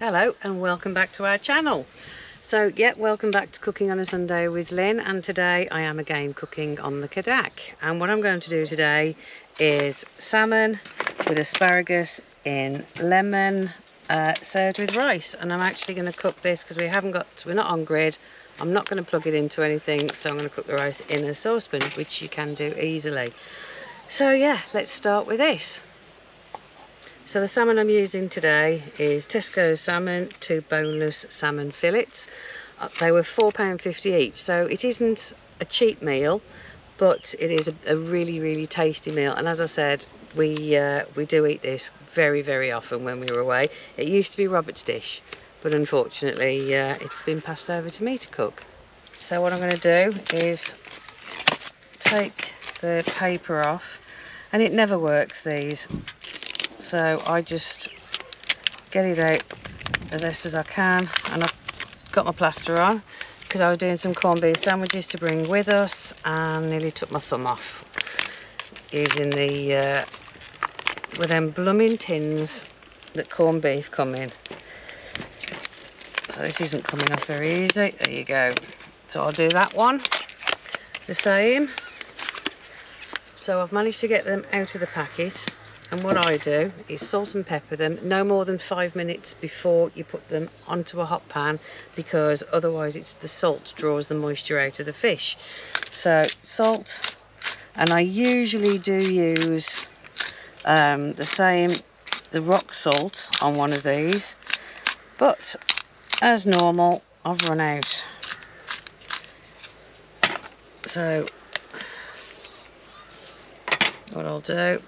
Hello and welcome back to our channel. So yeah, welcome back to Cooking on a Sunday with Lynn, and today I am again cooking on the Kadak. And what I'm going to do today is salmon with asparagus in lemon, served with rice. And I'm actually going to cook this because we're not on grid. I'm not going to plug it into anything, so I'm going to cook the rice in a saucepan, which you can do easily. So yeah, let's start with this. So the salmon I'm using today is Tesco's salmon, 2 boneless salmon fillets. They were £4.50 each, so it isn't a cheap meal, but it is a really tasty meal. And as I said, we do eat this very often when we were away. It used to be Robert's dish, but unfortunately it's been passed over to me to cook. So what I'm going to do is take the paper off, and it never works, these. So I just get it out as best as I can, and I've got my plaster on because I was doing some corned beef sandwiches to bring with us and nearly took my thumb off using the with them blooming tins that corned beef come in. So this isn't coming off very easy. There you go. So I'll do that one the same. So I've managed to get them out of the packet. And what I do is salt and pepper them no more than 5 minutes before you put them onto a hot pan, because otherwise the salt draws the moisture out of the fish. So salt, and I usually do use the rock salt on one of these, but as normal I've run out. So what I'll do,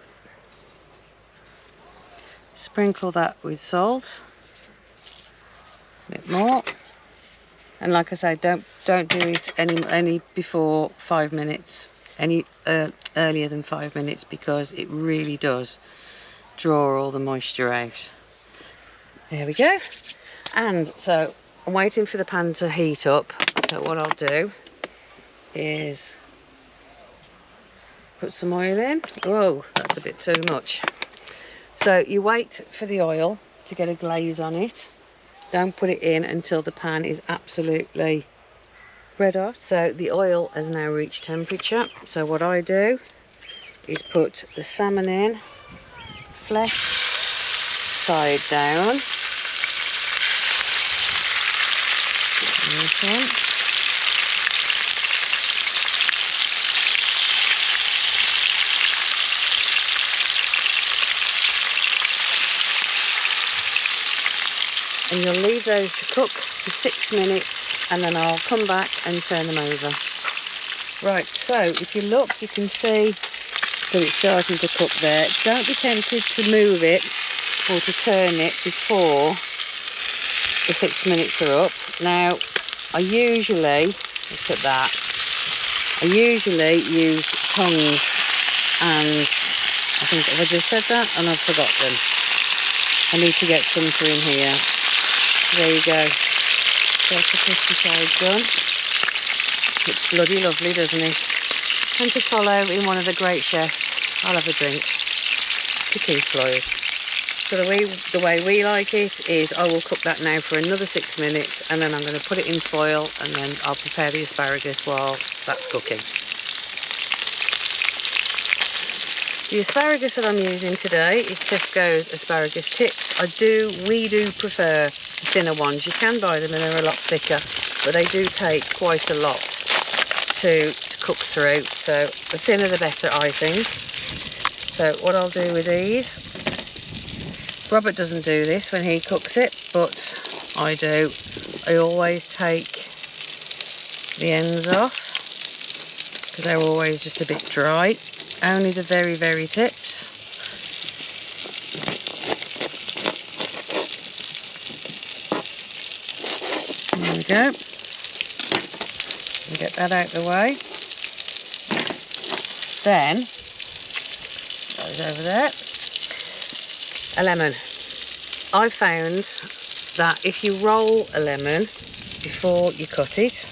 sprinkle that with salt, a bit more, and like I say, don't do it any before 5 minutes, any earlier than 5 minutes, because it really does draw all the moisture out. There we go. And so I'm waiting for the pan to heat up. So what I'll do is put some oil in. Whoa, that's a bit too much. So you wait for the oil to get a glaze on it. Don't put it in until the pan is absolutely red hot. So the oil has now reached temperature. So what I do is put the salmon in, flesh side down. This one. And you'll leave those to cook for 6 minutes, and then I'll come back and turn them over. Right, so if you look, you can see that it's starting to cook there. Don't be tempted to move it or to turn it before the 6 minutes are up. Now, I usually, look at that, I usually use tongs, and I think, have I just said that? And I've forgotten. I need to get some for in here. There you go. That's the crispy side done. Looks bloody lovely, doesn't it? And to follow in one of the great chefs, I'll have a drink. To Keith Floyd. So the way we like it is I will cook that now for another 6 minutes, and then I'm going to put it in foil, and then I'll prepare the asparagus while that's cooking. The asparagus that I'm using today is Tesco's asparagus tips. We do prefer thinner ones. You can buy them and they're a lot thicker, but they do take quite a lot to cook through. So the thinner the better, I think. So what I'll do with these, Robert doesn't do this when he cooks it, but I do. I always take the ends off because they're always just a bit dry. Only the very tips. There we go. And get that out the way. Then, goes over there. A lemon. I found that if you roll a lemon before you cut it,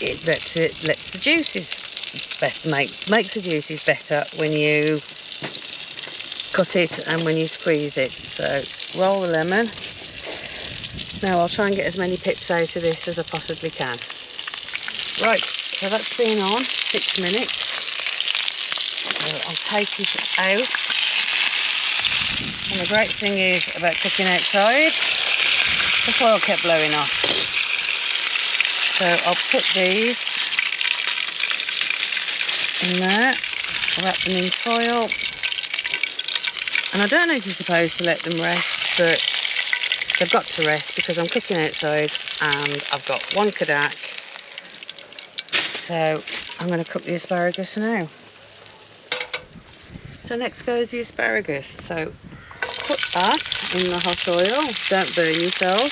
it lets the juices makes the juices better when you cut it and when you squeeze it. So roll the lemon. Now I'll try and get as many pips out of this as I possibly can. Right, so that's been on 6 minutes. So I'll take it out. And the great thing is about cooking outside, the foil kept blowing off. So I'll put these in there, wrap them in foil. And I don't know if you're supposed to let them rest, but they've got to rest because I'm cooking outside and I've got one kadak. So I'm going to cook the asparagus now. So next goes the asparagus. So put that in the hot oil, don't burn yourself.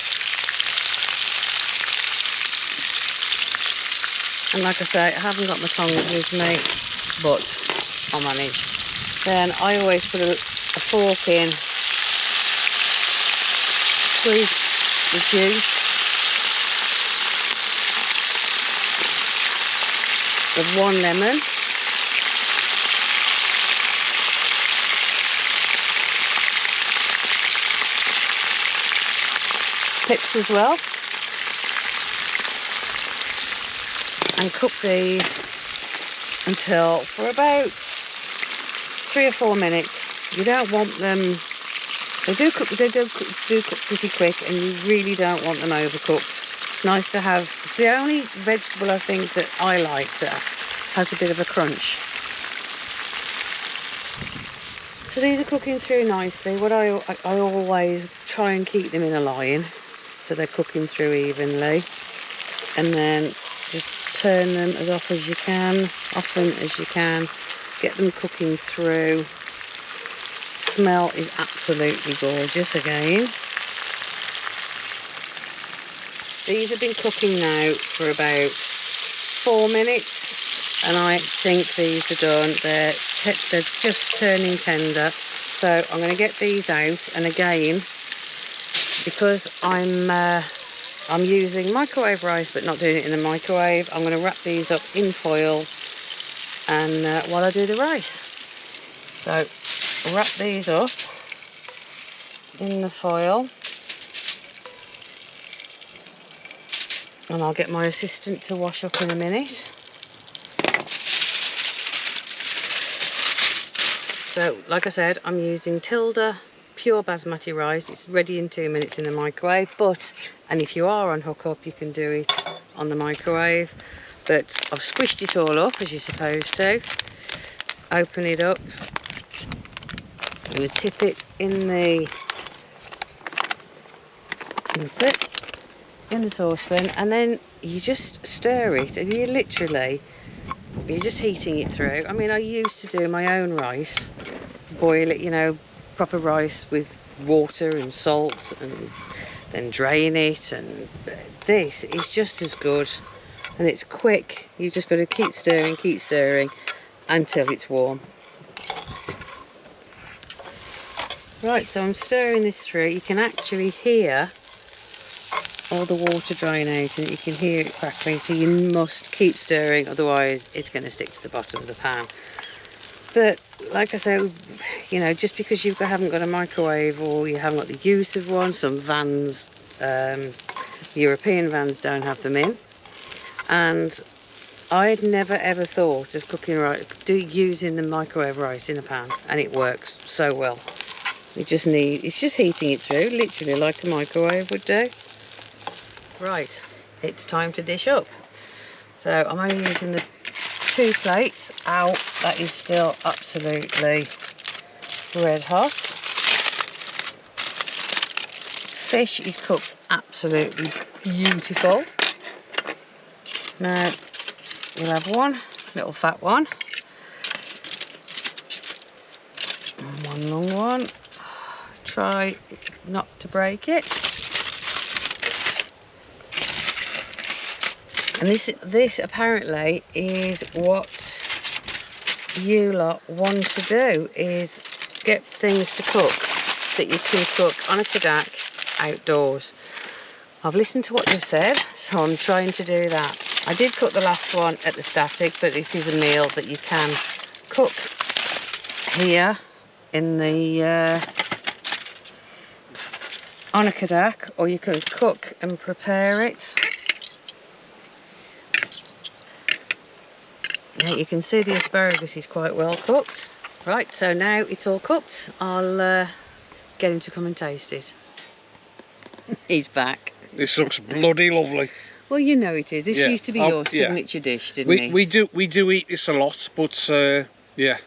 And like I say, I haven't got my tongs with me, but I'll manage. Then I always put a fork in, squeeze the juice of 1 lemon. Pips as well. And cook these until for about 3 or 4 minutes. You don't want them, they do cook pretty quick, and you really don't want them overcooked. It's nice to have, it's the only vegetable I think that I like that has a bit of a crunch. So these are cooking through nicely. What I always try and keep them in a line so they're cooking through evenly, and then just turn them as often as you can, get them cooking through. Smell is absolutely gorgeous again. These have been cooking now for about 4 minutes, and I think these are done. They're just turning tender, so I'm going to get these out. And again, because I'm using microwave rice but not doing it in the microwave, I'm going to wrap these up in foil and while I do the rice. So I'll wrap these up in the foil, and I'll get my assistant to wash up in a minute. So like I said, I'm using Tilda pure basmati rice. It's ready in 2 minutes in the microwave, and if you are on hookup you can do it on the microwave, but I've squished it all up as you're supposed to. Open it up, I'm going to tip it in the saucepan, and then you just stir it, and you're just heating it through. I mean, I used to do my own rice, boil it, you know, proper rice with water and salt, and then drain it, and this is just as good, and it's quick. You've just got to keep stirring until it's warm. Right, so I'm stirring this through. You can actually hear all the water drying out, and you can hear it crackling, so you must keep stirring, otherwise it's going to stick to the bottom of the pan. But like I said, you know, just because you haven't got a microwave or you haven't got the use of one, some vans, European vans don't have them in, and I'd never ever thought of cooking using the microwave rice in a pan, and it works so well. It's just heating it through, literally like a microwave would do. Right, it's time to dish up. So I'm only using the 2 plates. Ow, that is still absolutely red hot. Fish is cooked absolutely beautiful. Now we'll have one little fat one and one long one. Try not to break it. And this apparently is what you lot want to do, is get things to cook that you can cook on a kadak outdoors. I've listened to what you've said, so I'm trying to do that. I did cook the last one at the static, but this is a meal that you can cook here in the on a kadak, or you can cook and prepare it. Now you can see the asparagus is quite well cooked. Right, so now it's all cooked, I'll get him to come and taste it. He's back. This looks bloody lovely. Well, you know it is. This used to be your signature dish, didn't it? We do eat this a lot, but yeah,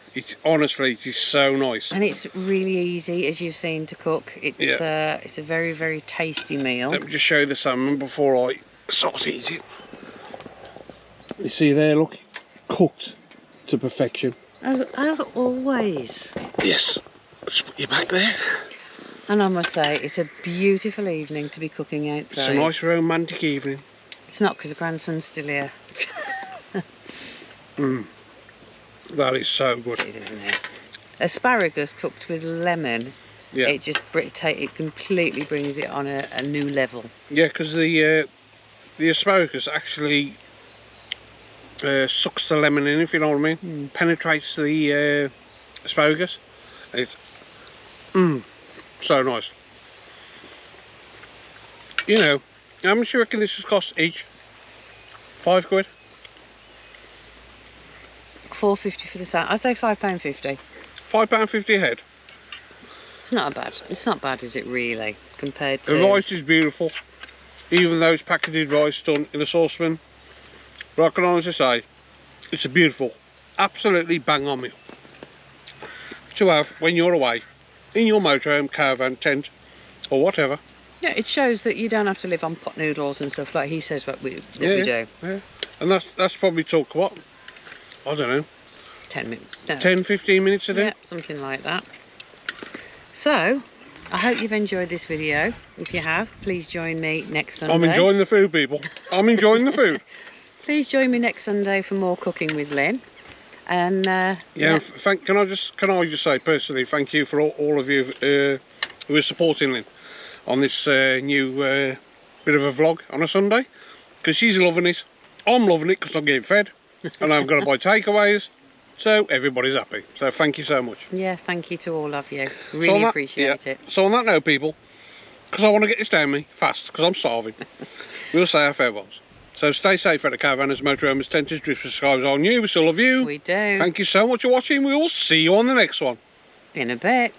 honestly it is so nice. And it's really easy, as you've seen, to cook. It's a very, very tasty meal. Let me just show you the salmon before I start eating. You see there, look, cooked to perfection. As always. Yes. Just put you back there. And I must say, it's a beautiful evening to be cooking outside. It's a nice romantic evening. It's not, because the grandson's still here. That is so good. It is, isn't it? Asparagus cooked with lemon, it just it completely brings it on a new level. Yeah, because the asparagus actually sucks the lemon in, if you know what I mean. Penetrates the asparagus. And it's so nice. You know, how much do you reckon this has cost each? £5? £4.50 for the salmon. I say £5.50. £5.50 a head. It's not bad. It's not bad, is it really? Compared to the rice is beautiful, even though it's packaged rice done in a saucepan. But I can honestly say, it's a beautiful, absolutely bang on meal to have when you're away in your motorhome, caravan, tent, or whatever. Yeah, it shows that you don't have to live on pot noodles and stuff like he says what we do. Yeah, and that's probably took what? I don't know. 10 minutes. No. 10-15 minutes a day? Yeah, something like that. So, I hope you've enjoyed this video. If you have, please join me next Sunday. I'm enjoying the food, people. I'm enjoying the food. Please join me next Sunday for more cooking with Lynn. And can I just say personally, thank you for all of you who are supporting Lynn on this new bit of a vlog on a Sunday, because she's loving it. I'm loving it because I'm getting fed and I've got to buy takeaways, so everybody's happy. So thank you so much. Yeah, thank you to all of you. Really appreciate it. So on that note, people, because I want to get this down me fast because I'm starving, we'll say our farewells. So stay safe at the caravanners, motorhomes, tenters, drip subscribers on you. We still love you. We do. Thank you so much for watching. We will see you on the next one. In a bit.